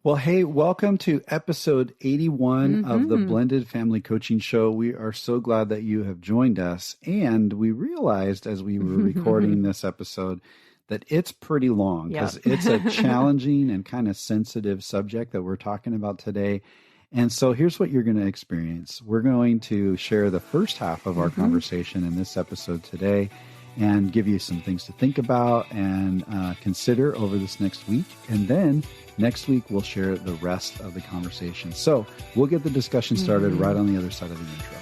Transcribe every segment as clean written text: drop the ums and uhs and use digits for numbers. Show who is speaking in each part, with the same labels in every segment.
Speaker 1: Well, hey, welcome to episode 81 of the Blended Family Coaching Show. We are so glad that you have joined us. And we realized as we were recording this episode that it's pretty long because it's a challenging and kind of sensitive subject that we're talking about today. And so here's what you're going to experience. We're going to share the first half of our conversation in this episode today and give you some things to think about and consider over this next week. And then next week, we'll share the rest of the conversation. So we'll get the discussion started right on the other side of the intro.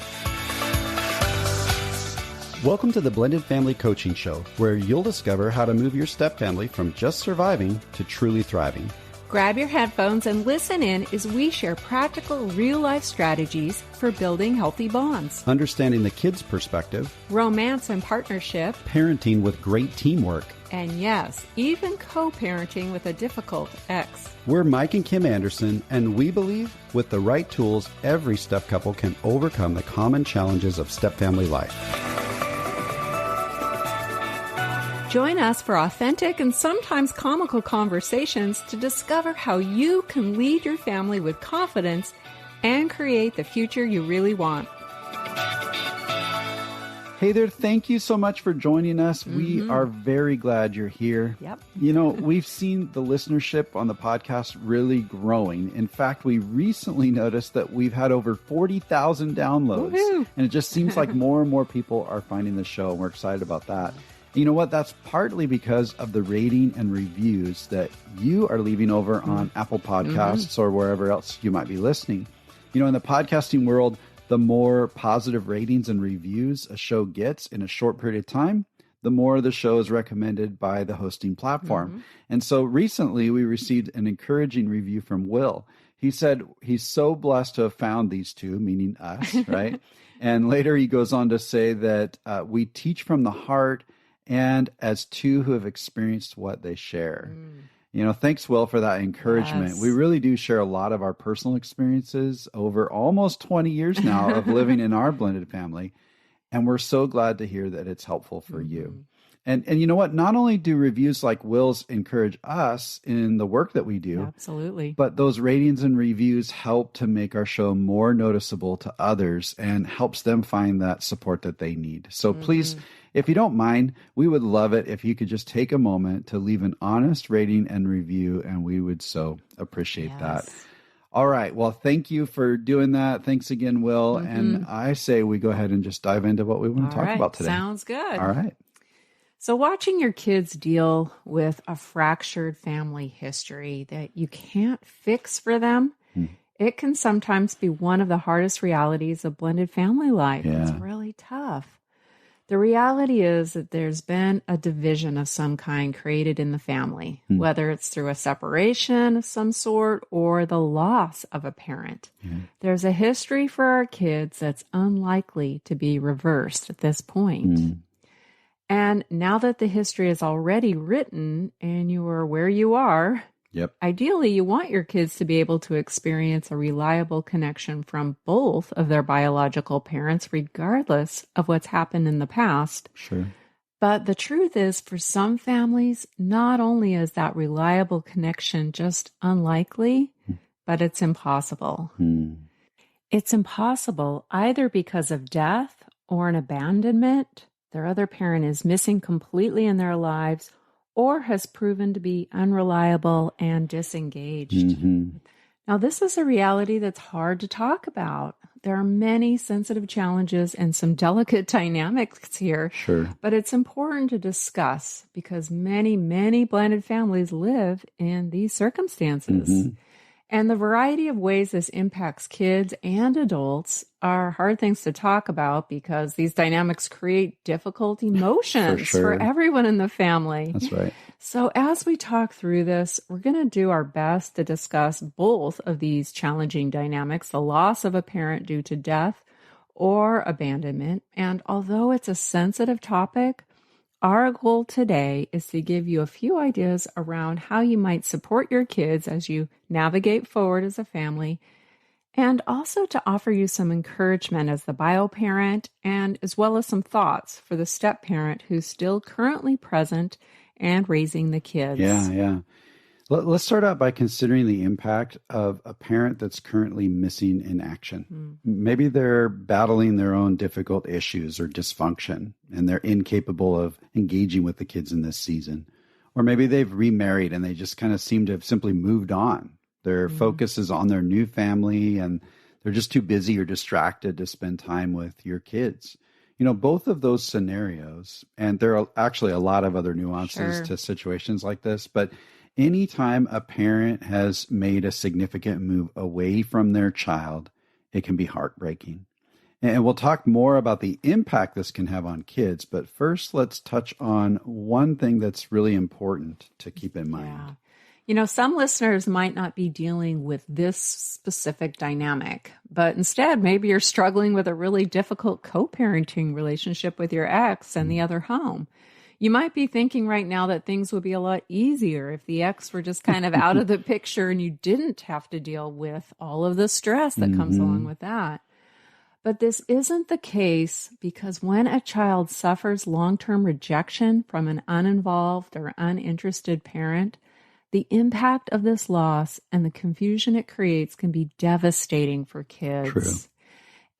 Speaker 1: Welcome to the Blended Family Coaching Show, where you'll discover how to move your step family from just surviving to truly thriving.
Speaker 2: Grab your headphones and listen in as we share practical, real-life strategies for building healthy bonds,
Speaker 1: Understanding the kids' perspective,
Speaker 2: romance and partnership,
Speaker 1: parenting with great teamwork,
Speaker 2: and yes, even co-parenting with a difficult ex.
Speaker 1: We're Mike and Kim Anderson, and we believe with the right tools, every step couple can overcome the common challenges of step family life.
Speaker 2: Join us for authentic and sometimes comical conversations to discover how you can lead your family with confidence and create the future you really want.
Speaker 1: Hey there, thank you so much for joining us. We are very glad you're here.
Speaker 2: Yep.
Speaker 1: You know, we've seen the listenership on the podcast really growing. In fact, we recently noticed that we've had over 40,000 downloads.
Speaker 2: Woohoo!
Speaker 1: And it just seems like more and more people are finding the show, and we're excited about that. You know what? That's partly because of the rating and reviews that you are leaving over on Apple Podcasts or wherever else you might be listening. You know, in the podcasting world, the more positive ratings and reviews a show gets in a short period of time, the more the show is recommended by the hosting platform. And so recently we received an encouraging review from Will. He said he's so blessed to have found these two, meaning us, right? And later he goes on to say that we teach from the heart and as two who have experienced what they share. You know, thanks, Will, for that encouragement.
Speaker 2: Yes.
Speaker 1: We really do share a lot of our personal experiences over almost 20 years now of living in our blended family. And we're so glad to hear that it's helpful for you. And you know what? Not only do reviews like Will's encourage us in the work that we do,
Speaker 2: Absolutely.
Speaker 1: but those ratings and reviews help to make our show more noticeable to others and helps them find that support that they need. So please, if you don't mind, we would love it if you could just take a moment to leave an honest rating and review, and we would so appreciate that. All right. Well, thank you for doing that. Thanks again, Will. And I say we go ahead and just dive into what we want to talk about today.
Speaker 2: Sounds good.
Speaker 1: All right.
Speaker 2: So watching your kids deal with a fractured family history that you can't fix for them, it can sometimes be one of the hardest realities of blended family life.
Speaker 1: Yeah.
Speaker 2: It's really tough. The reality is that there's been a division of some kind created in the family, whether it's through a separation of some sort or the loss of a parent. There's a history for our kids that's unlikely to be reversed at this point. And now that the history is already written and you are where you are, ideally you want your kids to be able to experience a reliable connection from both of their biological parents, regardless of what's happened in the past.
Speaker 1: Sure.
Speaker 2: But the truth is, for some families, not only is that reliable connection just unlikely, but it's impossible. It's impossible either because of death or an abandonment. Their other parent is missing completely in their lives or has proven to be unreliable and disengaged. Now, this is a reality that's hard to talk about. There are many sensitive challenges and some delicate dynamics here.
Speaker 1: Sure.
Speaker 2: But it's important to discuss because many, many blended families live in these circumstances. And the variety of ways this impacts kids and adults are hard things to talk about because these dynamics create difficult emotions for everyone in the family.
Speaker 1: That's right.
Speaker 2: So as we talk through this, we're going to do our best to discuss both of these challenging dynamics, the loss of a parent due to death or abandonment. And although it's a sensitive topic, our goal today is to give you a few ideas around how you might support your kids as you navigate forward as a family, and also to offer you some encouragement as the bio parent, and as well as some thoughts for the step parent who's still currently present and raising the kids.
Speaker 1: Yeah. Let's start out by considering the impact of a parent that's currently missing in action. Maybe they're battling their own difficult issues or dysfunction, and they're incapable of engaging with the kids in this season. Or maybe they've remarried and they just kind of seem to have simply moved on. Their focus is on their new family, and they're just too busy or distracted to spend time with your kids. Both of those scenarios, and there are actually a lot of other nuances to situations like this, but anytime a parent has made a significant move away from their child, it can be heartbreaking. And we'll talk more about the impact this can have on kids. But first, let's touch on one thing that's really important to keep in mind.
Speaker 2: Some listeners might not be dealing with this specific dynamic, but instead, maybe you're struggling with a really difficult co-parenting relationship with your ex and the other home. You might be thinking right now that things would be a lot easier if the ex were just kind of out of the picture and you didn't have to deal with all of the stress that comes along with that. But this isn't the case, because when a child suffers long-term rejection from an uninvolved or uninterested parent, the impact of this loss and the confusion it creates can be devastating for kids.
Speaker 1: True.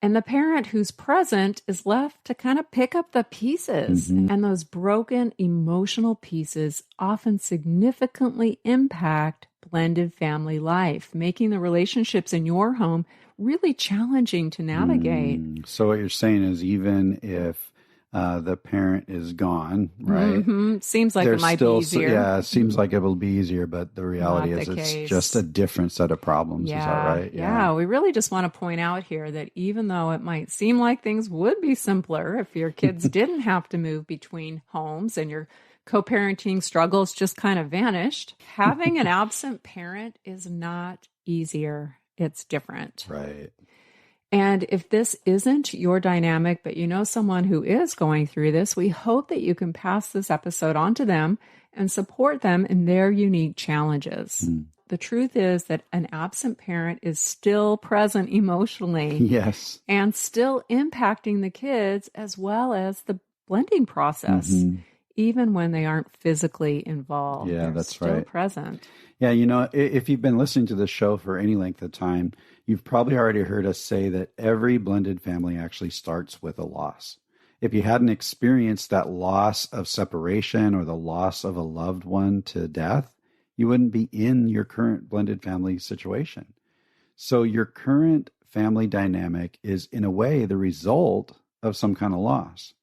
Speaker 2: And the parent who's present is left to kind of pick up the pieces. And those broken emotional pieces often significantly impact blended family life, making the relationships in your home really challenging to navigate.
Speaker 1: So what you're saying is, even if the parent is gone, right?
Speaker 2: Seems like it might be easier.
Speaker 1: Yeah, it seems like it will be easier, but the reality is it's just a different set of problems.
Speaker 2: Yeah.
Speaker 1: Is that right?
Speaker 2: Yeah, we really just want to point out here that even though it might seem like things would be simpler if your kids didn't have to move between homes and your co-parenting struggles just kind of vanished, having an absent parent is not easier. It's different.
Speaker 1: Right.
Speaker 2: And if this isn't your dynamic, but you know someone who is going through this, we hope that you can pass this episode on to them and support them in their unique challenges. The truth is that an absent parent is still present emotionally.
Speaker 1: Yes.
Speaker 2: And still impacting the kids as well as the blending process, even when they aren't physically involved.
Speaker 1: Yeah,
Speaker 2: They're still present.
Speaker 1: Yeah, if you've been listening to this show for any length of time, you've probably already heard us say that every blended family actually starts with a loss. If you hadn't experienced that loss of separation or the loss of a loved one to death, you wouldn't be in your current blended family situation. So your current family dynamic is, in a way, the result of some kind of loss.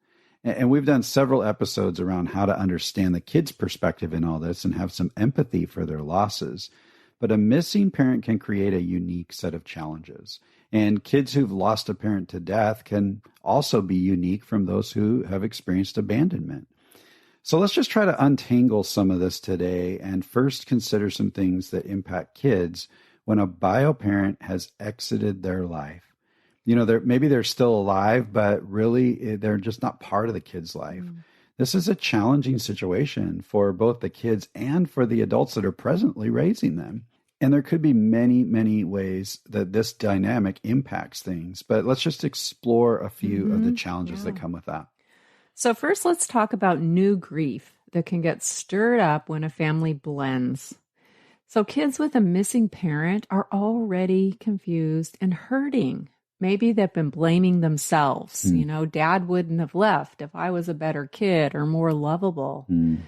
Speaker 1: And we've done several episodes around how to understand the kids' perspective in all this and have some empathy for their losses. But a missing parent can create a unique set of challenges. And kids who've lost a parent to death can also be unique from those who have experienced abandonment. So let's just try to untangle some of this today and first consider some things that impact kids when a bio parent has exited their life. Maybe they're still alive, but really they're just not part of the kid's life. This is a challenging situation for both the kids and for the adults that are presently raising them. And there could be many, many ways that this dynamic impacts things. But let's just explore a few of the challenges that come with that.
Speaker 2: So first, let's talk about new grief that can get stirred up when a family blends. So kids with a missing parent are already confused and hurting. Maybe they've been blaming themselves. Dad wouldn't have left if I was a better kid or more lovable.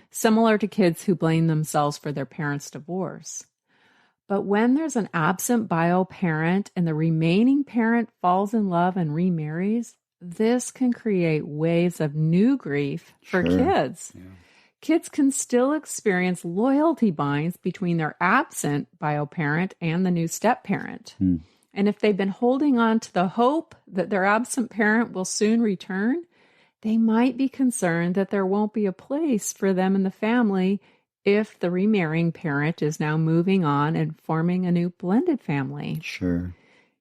Speaker 2: Similar to kids who blame themselves for their parents' divorce. But when there's an absent bio parent and the remaining parent falls in love and remarries, this can create waves of new grief for kids. Yeah. Kids can still experience loyalty binds between their absent bio parent and the new step parent. And if they've been holding on to the hope that their absent parent will soon return, they might be concerned that there won't be a place for them in the family if the remarrying parent is now moving on and forming a new blended family.
Speaker 1: Sure.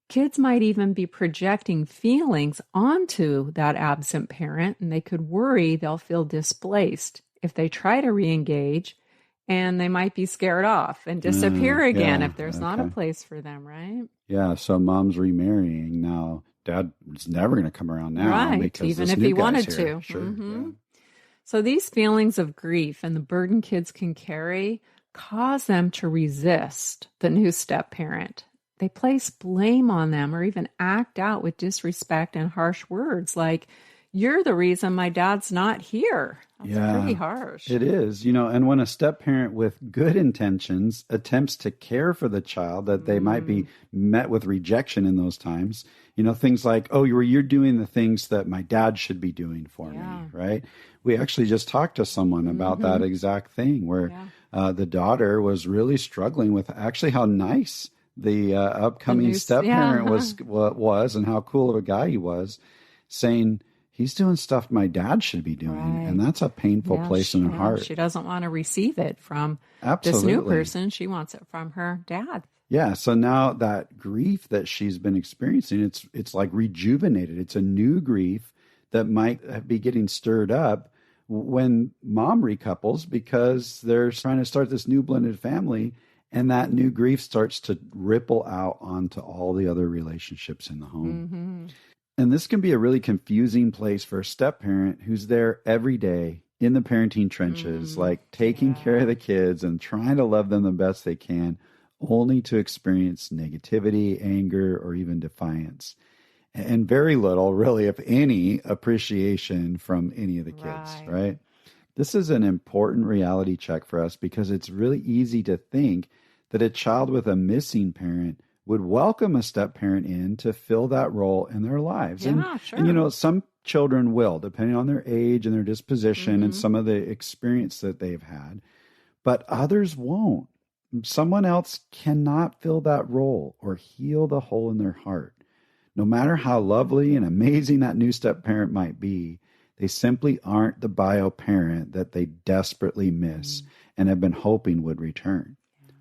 Speaker 2: Kids might even be projecting feelings onto that absent parent, and they could worry they'll feel displaced if they try to re-engage, and they might be scared off and disappear again if there's not a place for them, right?
Speaker 1: Yeah, so mom's remarrying now. Dad is never going to come around now, because
Speaker 2: even
Speaker 1: this
Speaker 2: if
Speaker 1: new
Speaker 2: he
Speaker 1: guy's
Speaker 2: wanted
Speaker 1: here.
Speaker 2: to.
Speaker 1: Sure. Yeah.
Speaker 2: So these feelings of grief and the burden kids can carry cause them to resist the new step parent. They place blame on them or even act out with disrespect and harsh words like, "You're the reason my dad's not here." That's pretty harsh.
Speaker 1: It is, and when a step parent with good intentions attempts to care for the child, that they might be met with rejection in those times, things like, "Oh, you're doing the things that my dad should be doing for me," right? We actually just talked to someone about that exact thing where the daughter was really struggling with actually how nice the upcoming step parent was and how cool of a guy he was, saying, "He's doing stuff my dad should be doing." Right. And that's a painful place in her heart.
Speaker 2: She doesn't want to receive it from this new person. She wants it from her dad.
Speaker 1: Yeah. So now that grief that she's been experiencing, it's like rejuvenated. It's a new grief that might be getting stirred up when mom recouples because they're trying to start this new blended family. And that new grief starts to ripple out onto all the other relationships in the home. Mm-hmm. And this can be a really confusing place for a step parent who's there every day in the parenting trenches, like taking care of the kids and trying to love them the best they can, only to experience negativity, anger, or even defiance. And very little, really, if any, appreciation from any of the kids, right? This is an important reality check for us because it's really easy to think that a child with a missing parent would welcome a step parent in to fill that role in their lives.
Speaker 2: Yeah,
Speaker 1: and some children will, depending on their age and their disposition and some of the experience that they've had, but others won't. Someone else cannot fill that role or heal the hole in their heart. No matter how lovely and amazing that new step parent might be, they simply aren't the bio parent that they desperately miss and have been hoping would return.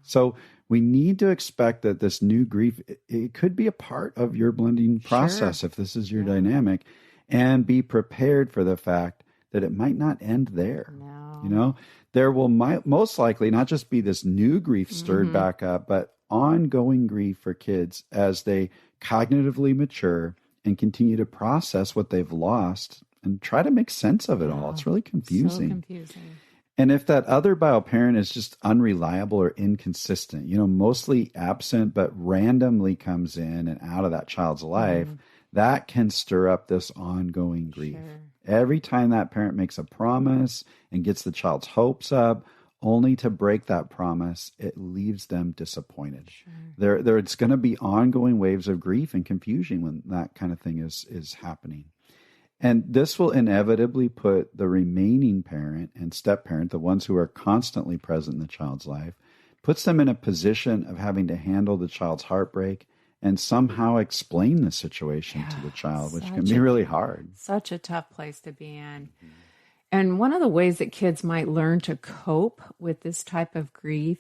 Speaker 1: So we need to expect that this new grief, it could be a part of your blending process if this is your dynamic, and be prepared for the fact that it might not end there.
Speaker 2: No.
Speaker 1: There will most likely not just be this new grief stirred back up, but ongoing grief for kids as they cognitively mature and continue to process what they've lost and try to make sense of it all. It's really confusing.
Speaker 2: So confusing.
Speaker 1: And if that other bio parent is just unreliable or inconsistent, mostly absent, but randomly comes in and out of that child's life, that can stir up this ongoing grief. Every time that parent makes a promise and gets the child's hopes up, only to break that promise, it leaves them disappointed. It's going to be ongoing waves of grief and confusion when that kind of thing is happening. And this will inevitably put the remaining parent and step parent, the ones who are constantly present in the child's life, puts them in a position of having to handle the child's heartbreak and somehow explain the situation to the child, which can be really hard.
Speaker 2: Such a tough place to be in. And one of the ways that kids might learn to cope with this type of grief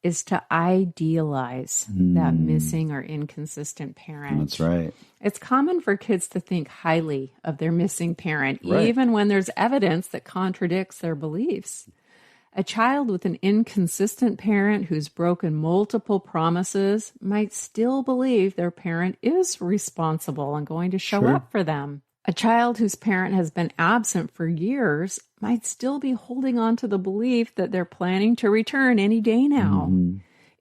Speaker 2: is to idealize that missing or inconsistent parent.
Speaker 1: That's right.
Speaker 2: It's common for kids to think highly of their missing parent, even when there's evidence that contradicts their beliefs. A child with an inconsistent parent who's broken multiple promises might still believe their parent is responsible and going to show up for them. A child whose parent has been absent for years might still be holding on to the belief that they're planning to return any day now.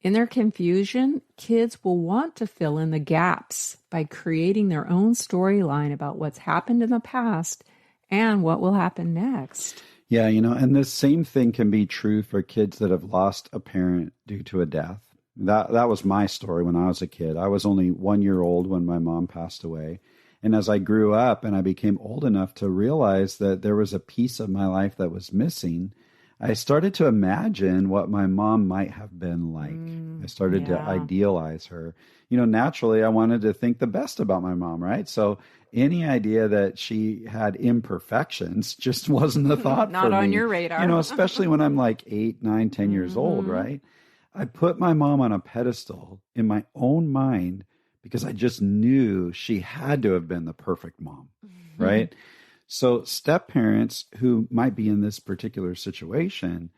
Speaker 2: In their confusion, kids will want to fill in the gaps by creating their own storyline about what's happened in the past and what will happen next.
Speaker 1: Yeah, and the same thing can be true for kids that have lost a parent due to a death. That was my story when I was a kid. I was only 1 year old when my mom passed away. And as I grew up and I became old enough to realize that there was a piece of my life that was missing, I started to imagine what my mom might have been like. I started to idealize her. Naturally, I wanted to think the best about my mom, right? So any idea that she had imperfections just wasn't a thought for me.
Speaker 2: Not on your radar.
Speaker 1: Especially when I'm like 8, 9, 10 years old, right? I put my mom on a pedestal in my own mind because I just knew she had to have been the perfect mom, right? So step parents who might be in this particular situation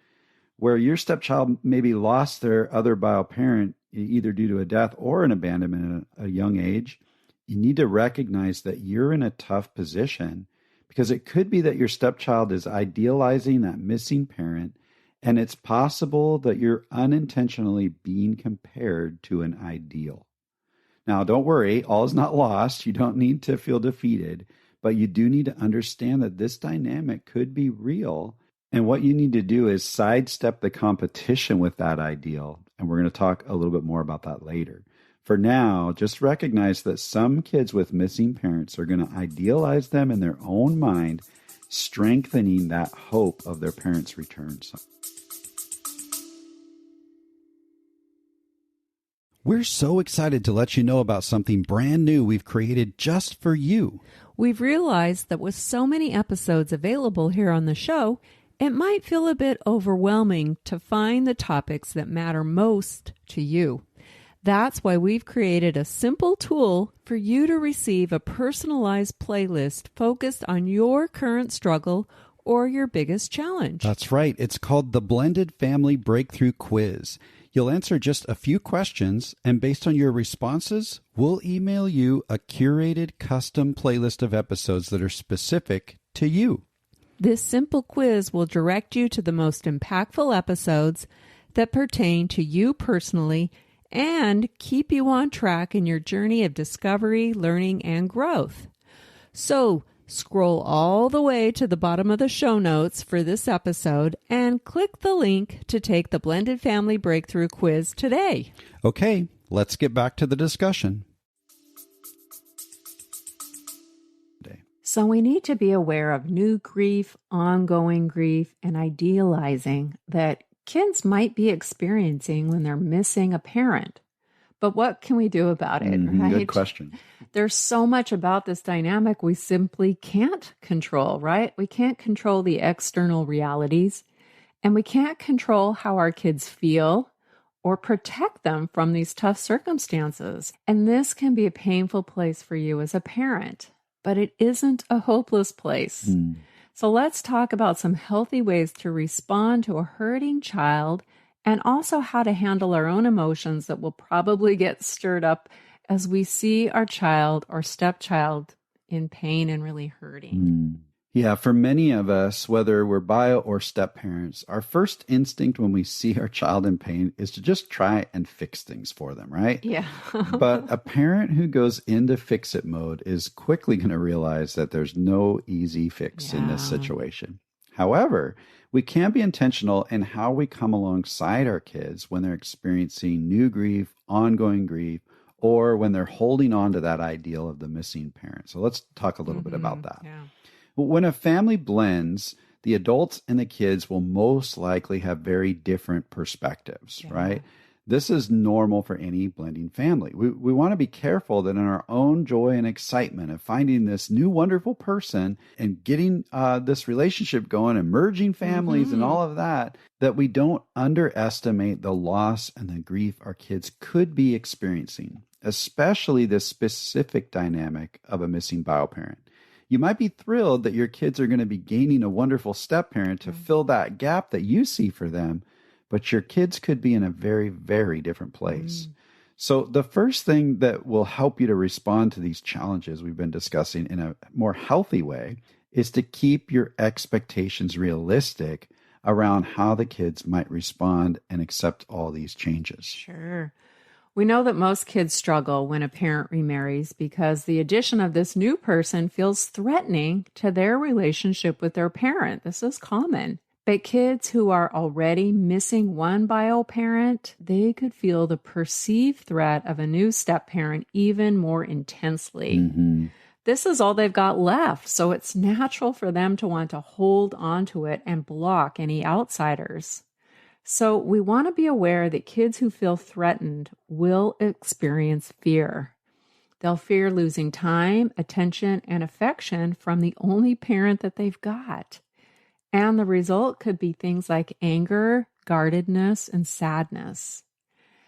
Speaker 1: where your stepchild maybe lost their other bio parent either due to a death or an abandonment at a young age, you need to recognize that you're in a tough position because it could be that your stepchild is idealizing that missing parent And it's possible that you're unintentionally being compared to an ideal. Now, don't worry, all is not lost. You don't need to feel defeated, but you do need to understand that this dynamic could be real. And what you need to do is sidestep the competition with that ideal. And we're going to talk a little bit more about that later. For now, just recognize that some kids with missing parents are going to idealize them in their own mind, strengthening that hope of their parents' return. We're so excited to let you know about something brand new we've created just for you.
Speaker 2: We've realized that with so many episodes available here on the show, it might feel a bit overwhelming to find the topics that matter most to you. That's why we've created a simple tool for you to receive a personalized playlist focused on your current struggle or your biggest challenge.
Speaker 1: That's right. It's called the Blended Family Breakthrough Quiz. You'll answer just a few questions, and based on your responses, we'll email you a curated custom playlist of episodes that are specific to you.
Speaker 2: This simple quiz will direct you to the most impactful episodes that pertain to you personally and keep you on track in your journey of discovery, learning, and growth. So, scroll all the way to the bottom of the show notes for this episode and click the link to take the Blended Family Breakthrough Quiz today.
Speaker 1: Okay, let's get back to the discussion.
Speaker 2: So we need to be aware of new grief, ongoing grief, and idealizing that kids might be experiencing when they're missing a parent. But what can we do about it, right?
Speaker 1: Good question.
Speaker 2: There's so much about this dynamic we simply can't control, right? We can't control the external realities, and we can't control how our kids feel or protect them from these tough circumstances. And this can be a painful place for you as a parent, but it isn't a hopeless place. So let's talk about some healthy ways to respond to a hurting child and also how to handle our own emotions that will probably get stirred up as we see our child or stepchild in pain and really hurting.
Speaker 1: Yeah, for many of us, whether we're bio or step parents, our first instinct when we see our child in pain is to just try and fix things for them, right?
Speaker 2: Yeah.
Speaker 1: But a parent who goes into fix-it mode is quickly going to realize that there's no easy fix in this situation. However, we can be intentional in how we come alongside our kids when they're experiencing new grief, ongoing grief, or when they're holding on to that ideal of the missing parent. So let's talk a little bit about that.
Speaker 2: Yeah.
Speaker 1: When a family blends, the adults and the kids will most likely have very different perspectives, right? This is normal for any blending family. We want to be careful that in our own joy and excitement of finding this new wonderful person and getting this relationship going and merging families and all of that, that we don't underestimate the loss and the grief our kids could be experiencing, especially this specific dynamic of a missing bio parent. You might be thrilled that your kids are going to be gaining a wonderful step parent to fill that gap that you see for them, but your kids could be in a very, very different place. So the first thing that will help you to respond to these challenges we've been discussing in a more healthy way is to keep your expectations realistic around how the kids might respond and accept all these changes.
Speaker 2: Sure. We know that most kids struggle when a parent remarries because the addition of this new person feels threatening to their relationship with their parent. This is common. But kids who are already missing one bio parent, they could feel the perceived threat of a new step parent even more intensely. This is all they've got left, so it's natural for them to want to hold onto it and block any outsiders. So we want to be aware that kids who feel threatened will experience fear. They'll fear losing time, attention, and affection from the only parent that they've got. And the result could be things like anger, guardedness, and sadness.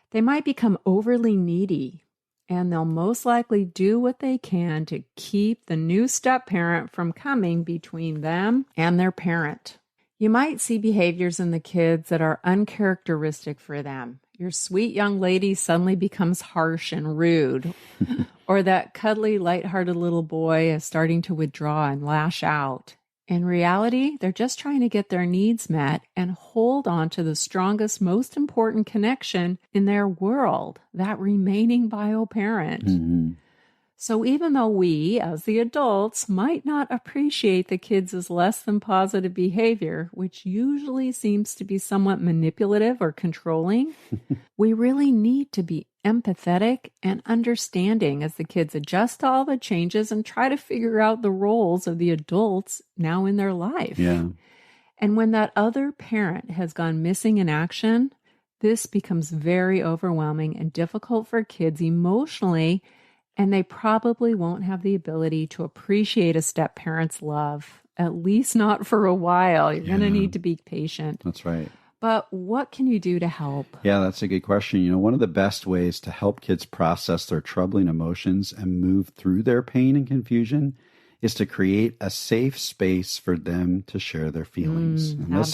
Speaker 2: They might become overly needy, and they'll most likely do what they can to keep the new step parent from coming between them and their parent. You might see behaviors in the kids that are uncharacteristic for them. Your sweet young lady suddenly becomes harsh and rude, or that cuddly, lighthearted little boy is starting to withdraw and lash out. In reality, they're just trying to get their needs met and hold on to the strongest, most important connection in their world, that remaining bio parent.
Speaker 1: Mm-hmm.
Speaker 2: So even though we, as the adults, might not appreciate the kids' less than positive behavior, which usually seems to be somewhat manipulative or controlling, we really need to be empathetic and understanding as the kids adjust to all the changes and try to figure out the roles of the adults now in their life.
Speaker 1: Yeah.
Speaker 2: And when that other parent has gone missing in action, this becomes very overwhelming and difficult for kids emotionally, and they probably won't have the ability to appreciate a step-parent's love, at least not for a while. You're going to need to be patient.
Speaker 1: That's right.
Speaker 2: But what can you do to help?
Speaker 1: Yeah, that's a good question. You know, one of the best ways to help kids process their troubling emotions and move through their pain and confusion is to create a safe space for them to share their feelings. And this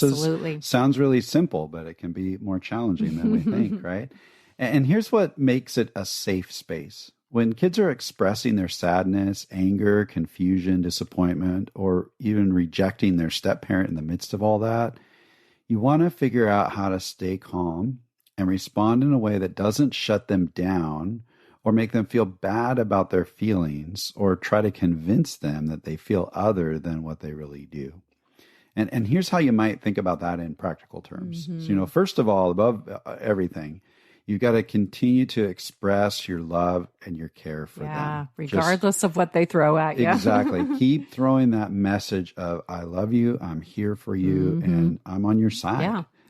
Speaker 1: sounds really simple, but it can be more challenging than we think, right? And here's what makes it a safe space. When kids are expressing their sadness, anger, confusion, disappointment, or even rejecting their step-parent in the midst of all that, you want to figure out how to stay calm and respond in a way that doesn't shut them down or make them feel bad about their feelings or try to convince them that they feel other than what they really do. And here's how you might think about that in practical terms. So, you know, first of all, above everything, you've got to continue to express your love and your care for them.
Speaker 2: Regardless of what they throw at you.
Speaker 1: Exactly. Keep throwing that message of, I love you, I'm here for you, and I'm on your side.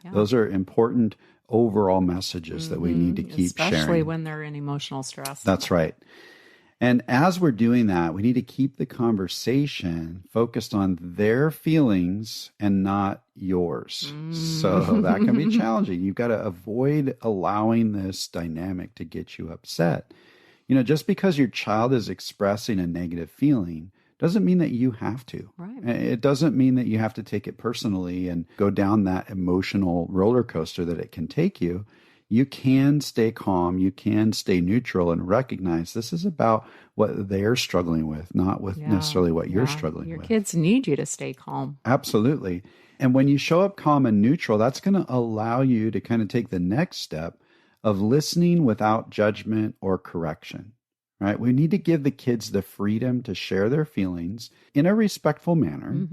Speaker 1: Yeah. Those are important overall messages that we need to keep sharing.
Speaker 2: Especially when they're in emotional stress.
Speaker 1: That's right. And as we're doing that, we need to keep the conversation focused on their feelings and not yours. So that can be challenging. You've got to avoid allowing this dynamic to get you upset. You know, just because your child is expressing a negative feeling doesn't mean that you have to.
Speaker 2: Right.
Speaker 1: It doesn't mean that you have to take it personally and go down that emotional roller coaster that it can take you. You can stay calm, you can stay neutral and recognize this is about what they're struggling with, not with necessarily what you're struggling with.
Speaker 2: Your kids need you to stay calm.
Speaker 1: Absolutely. And when you show up calm and neutral, that's going to allow you to kind of take the next step of listening without judgment or correction, right? We need to give the kids the freedom to share their feelings in a respectful manner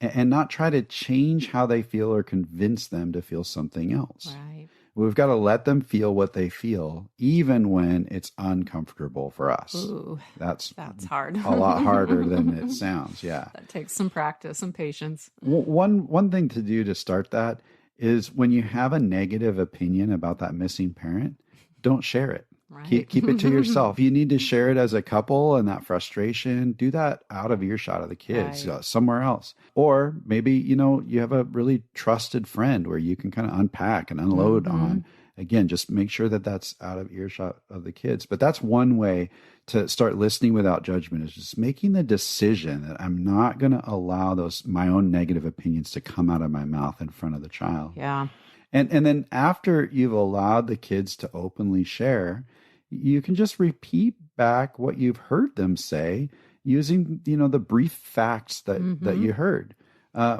Speaker 1: and not try to change how they feel or convince them to feel something else.
Speaker 2: Right.
Speaker 1: We've got to let them feel what they feel, even when it's uncomfortable for us.
Speaker 2: Ooh, that's hard.
Speaker 1: A lot harder than it sounds. Yeah.
Speaker 2: That takes some practice and patience.
Speaker 1: One thing to do to start that is when you have a negative opinion about that missing parent, don't share it.
Speaker 2: Right.
Speaker 1: Keep it to yourself. If you need to share it as a couple and that frustration, do that out of earshot of the kids, somewhere else. Or maybe, you know, you have a really trusted friend where you can kind of unpack and unload on. Again, just make sure that that's out of earshot of the kids. But that's one way to start listening without judgment, is just making the decision that I'm not going to allow my own negative opinions to come out of my mouth in front of the child.
Speaker 2: Yeah.
Speaker 1: And then after you've allowed the kids to openly share, you can just repeat back what you've heard them say using, you know, the brief facts that you heard.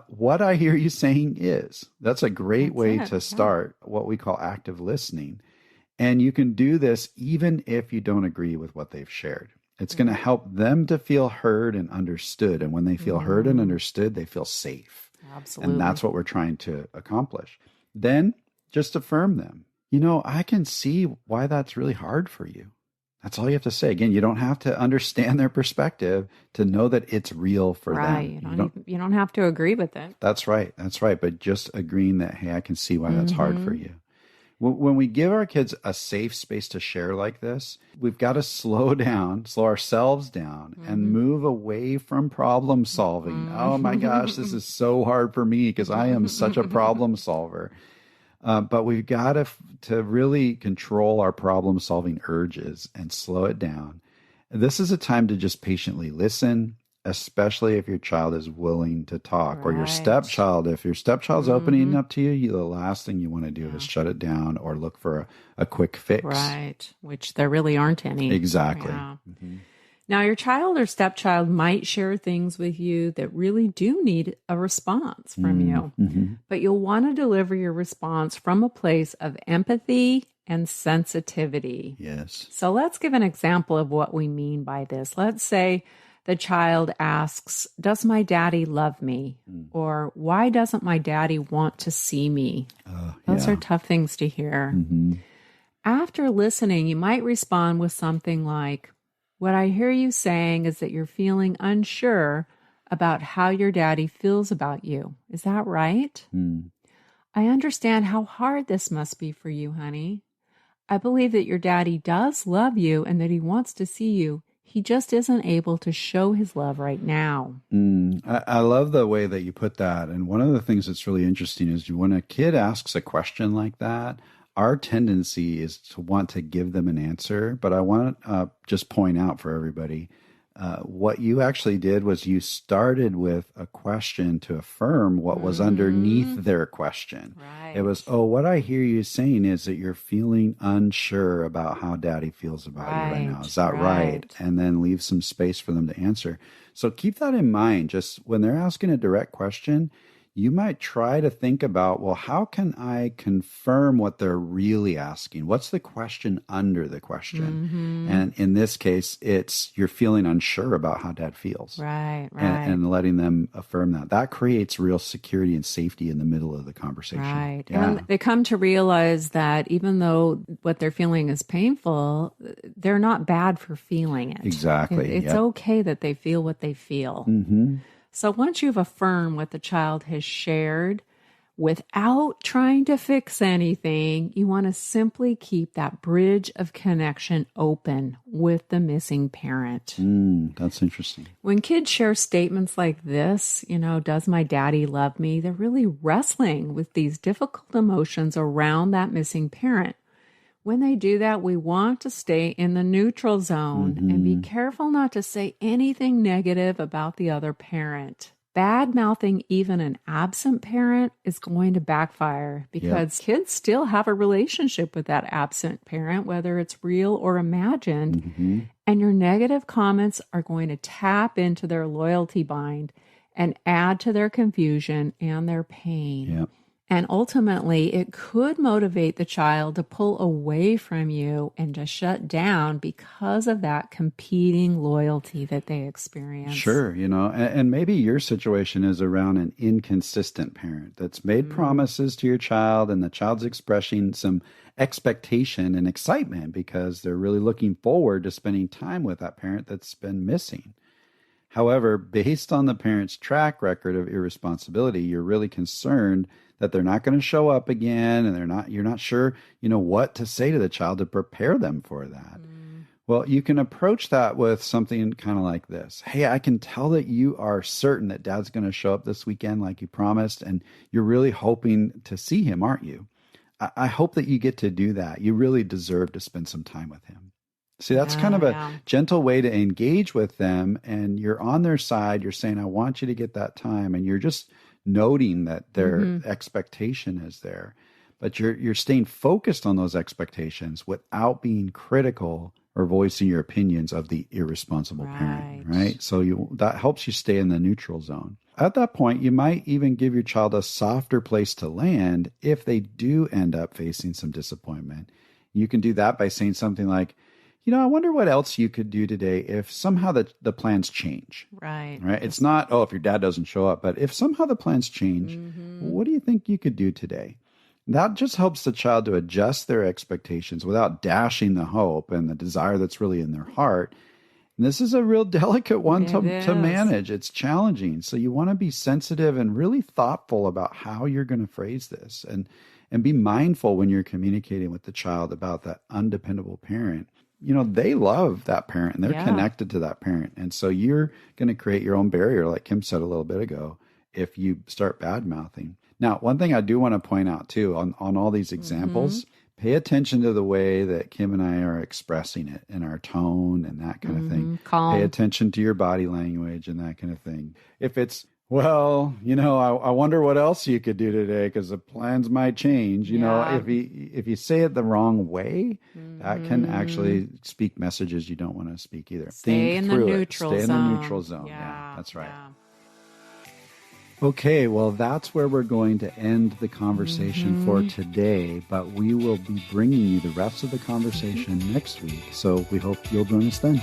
Speaker 1: What I hear you saying is, that's a great way to start what we call active listening. And you can do this even if you don't agree with what they've shared. It's going to help them to feel heard and understood. And when they feel heard and understood, they feel safe.
Speaker 2: Absolutely.
Speaker 1: And that's what we're trying to accomplish. Then just affirm them. You know, I can see why that's really hard for you. That's all you have to say. Again, you don't have to understand their perspective to know that it's real for them.
Speaker 2: You don't have to agree with it.
Speaker 1: That's right. That's right. But just agreeing that, hey, I can see why that's hard for you. When we give our kids a safe space to share like this, we've got to slow ourselves down and move away from problem solving. Oh my gosh, this is so hard for me because I am such a problem solver. But we've got to really control our problem-solving urges and slow it down. This is a time to just patiently listen, especially if your child is willing to talk, or your stepchild. If your stepchild's opening up to you, the last thing you want to do is shut it down or look for a quick fix.
Speaker 2: Right, which there really aren't any.
Speaker 1: Exactly.
Speaker 2: Yeah. Now, your child or stepchild might share things with you that really do need a response from you, but you'll want to deliver your response from a place of empathy and sensitivity.
Speaker 1: Yes.
Speaker 2: So let's give an example of what we mean by this. Let's say the child asks, "Does my daddy love me?" Or, "Why doesn't my daddy want to see me?" Those are tough things to hear. After listening, you might respond with something like, "What I hear you saying is that you're feeling unsure about how your daddy feels about you. Is that right? I understand how hard this must be for you, honey. I believe that your daddy does love you and that he wants to see you. He just isn't able to show his love right now."
Speaker 1: I love the way that you put that. And one of the things that's really interesting is when a kid asks a question like that, our tendency is to want to give them an answer. But I want to just point out for everybody, what you actually did was you started with a question to affirm what was underneath their question.
Speaker 2: Right.
Speaker 1: It was, "Oh, what I hear you saying is that you're feeling unsure about how daddy feels about you right now. Is that right?" And then leave some space for them to answer. So keep that in mind. Just when they're asking a direct question, you might try to think about, well, how can I confirm what they're really asking? What's the question under the question? And in this case, it's you're feeling unsure about how dad feels.
Speaker 2: Right.
Speaker 1: And letting them affirm that. That creates real security and safety in the middle of the conversation.
Speaker 2: Right.
Speaker 1: Yeah.
Speaker 2: And they come to realize that even though what they're feeling is painful, they're not bad for feeling it.
Speaker 1: Exactly.
Speaker 2: It's okay that they feel what they feel. So once you've affirmed what the child has shared, without trying to fix anything, you want to simply keep that bridge of connection open with the missing parent.
Speaker 1: That's interesting.
Speaker 2: When kids share statements like this, "Does my daddy love me?" they're really wrestling with these difficult emotions around that missing parent. When they do that, we want to stay in the neutral zone and be careful not to say anything negative about the other parent. Bad mouthing even an absent parent is going to backfire because kids still have a relationship with that absent parent, whether it's real or imagined. And your negative comments are going to tap into their loyalty bind and add to their confusion and their pain. And ultimately, it could motivate the child to pull away from you and to shut down because of that competing loyalty that they experience.
Speaker 1: Sure, and maybe your situation is around an inconsistent parent that's made promises to your child, and the child's expressing some expectation and excitement because they're really looking forward to spending time with that parent that's been missing. However, based on the parent's track record of irresponsibility, you're really concerned that they're not going to show up again, and you're not sure, what to say to the child to prepare them for that. Well, you can approach that with something kind of like this. "Hey, I can tell that you are certain that dad's going to show up this weekend like you promised, and you're really hoping to see him, aren't you? I hope that you get to do that. You really deserve to spend some time with him." See, that's kind of a gentle way to engage with them, and you're on their side. You're saying, "I want you to get that time," and you're just noting that their expectation is there. But you're staying focused on those expectations without being critical or voicing your opinions of the irresponsible parent, right? So that helps you stay in the neutral zone. At that point, you might even give your child a softer place to land if they do end up facing some disappointment. You can do that by saying something like, "I wonder what else you could do today if somehow the plans change."
Speaker 2: Right.
Speaker 1: It's not, "Oh, if your dad doesn't show up," but if somehow the plans change, what do you think you could do today? That just helps the child to adjust their expectations without dashing the hope and the desire that's really in their heart. And this is a real delicate one to manage. It's challenging. So you want to be sensitive and really thoughtful about how you're going to phrase this, and be mindful when you're communicating with the child about that undependable parent. They love that parent and they're connected to that parent. And so you're going to create your own barrier, like Kim said a little bit ago, if you start bad mouthing. Now, one thing I do want to point out too, on all these examples, pay attention to the way that Kim and I are expressing it, and our tone and that kind of thing.
Speaker 2: Calm.
Speaker 1: Pay attention to your body language and that kind of thing. If it's, Well, I wonder what else you could do today because the plans might change. If you say it the wrong way, that can actually speak messages you don't want to speak either.
Speaker 2: Stay in the neutral zone.
Speaker 1: Stay in the neutral zone. Yeah, that's right. Yeah. Okay, well, that's where we're going to end the conversation for today, but we will be bringing you the rest of the conversation next week. So we hope you'll join us then.